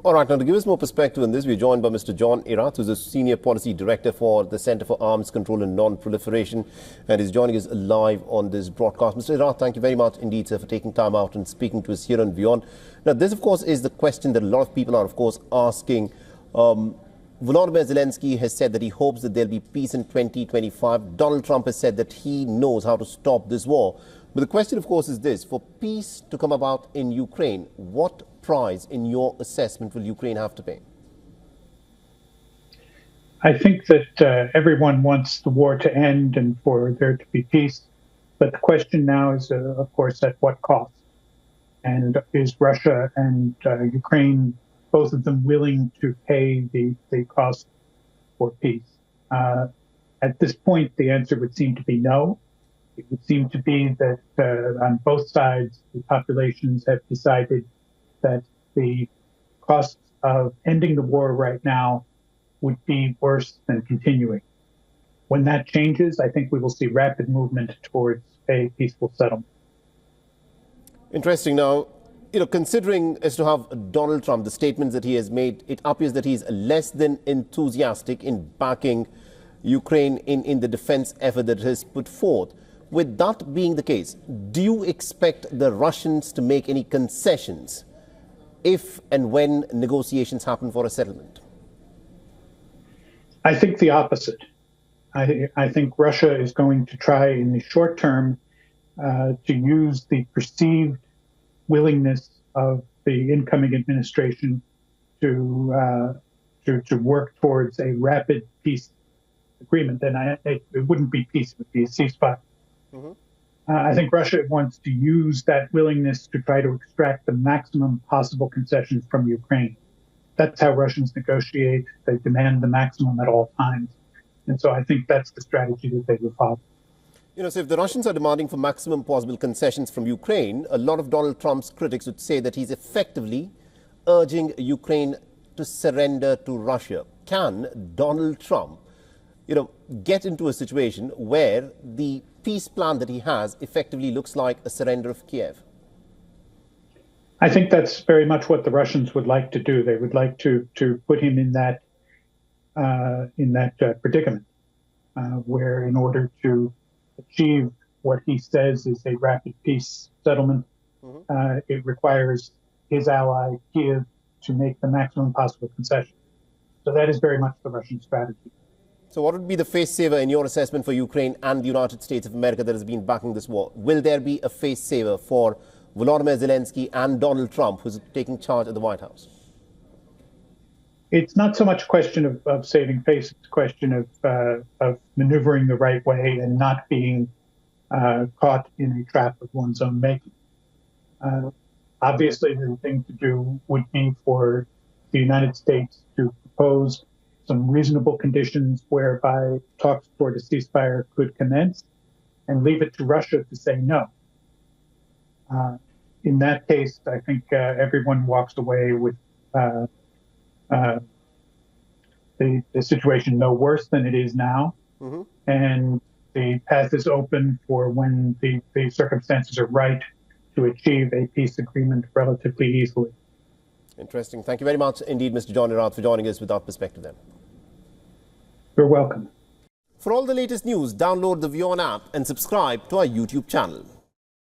All right, now to give us more perspective on this, we're joined by Mr. John Irath, who's a Senior Policy Director for the Centre for Arms Control and Non-Proliferation, and is joining us live on this broadcast. Mr. Irath, thank you very much indeed, sir, for taking time out and speaking to us here on WION. Now, this, of course, is the question that a lot of people are, of course, asking. Volodymyr Zelensky has said that he hopes that there'll be peace in 2025. Donald Trump has said that he knows how to stop this war. But the question, of course, is this. For peace to come about in Ukraine, what price, in your assessment, will Ukraine have to pay? I think that everyone wants the war to end and for there to be peace. But the question now is, of course, at what cost? And is Russia and Ukraine, both of them, willing to pay the cost for peace? At this point, the answer would seem to be no. It would seem to be that on both sides, the populations have decided that the costs of ending the war right now would be worse than continuing. When that changes, I think we will see rapid movement towards a peaceful settlement. Interesting. Now, considering as to how Donald Trump, the statements that he has made, it appears that he's less than enthusiastic in backing Ukraine in the defense effort that has put forth. With that being the case, do you expect the Russians to make any concessions if and when negotiations happen for a settlement? I think the opposite. I think Russia is going to try in the short term to use the perceived willingness of the incoming administration to work towards a rapid peace agreement. And it wouldn't be peace, it would be a ceasefire. I think Russia wants to use that willingness to try to extract the maximum possible concessions from Ukraine. That's how Russians negotiate. They demand the maximum at all times. And so I think that's the strategy that they will follow. So if the Russians are demanding for maximum possible concessions from Ukraine, a lot of Donald Trump's critics would say that he's effectively urging Ukraine to surrender to Russia. Can Donald Trump, get into a situation where the peace plan that he has effectively looks like a surrender of Kiev? I think that's very much what the Russians would like to do. They would like to put him in that predicament, where in order to achieve what he says is a rapid peace settlement, it requires his ally Kiev to make the maximum possible concession. So that is very much the Russian strategy. So what would be the face saver in your assessment for Ukraine and the United States of America that has been backing this war? Will there be a face saver for Volodymyr Zelensky and Donald Trump, who's taking charge at the White House? It's not so much a question of saving face, it's a question of maneuvering the right way and not being caught in a trap of one's own making. Obviously, the thing to do would be for the United States to propose some reasonable conditions whereby talks toward a ceasefire could commence, and leave it to Russia to say no. In that case, I think everyone walks away with the situation no worse than it is now, and the path is open for when the circumstances are right to achieve a peace agreement relatively easily. Interesting. Thank you very much indeed, Mr. John Irath, for joining us with that perspective then. You're welcome. For all the latest news, download the WION app and subscribe to our YouTube channel.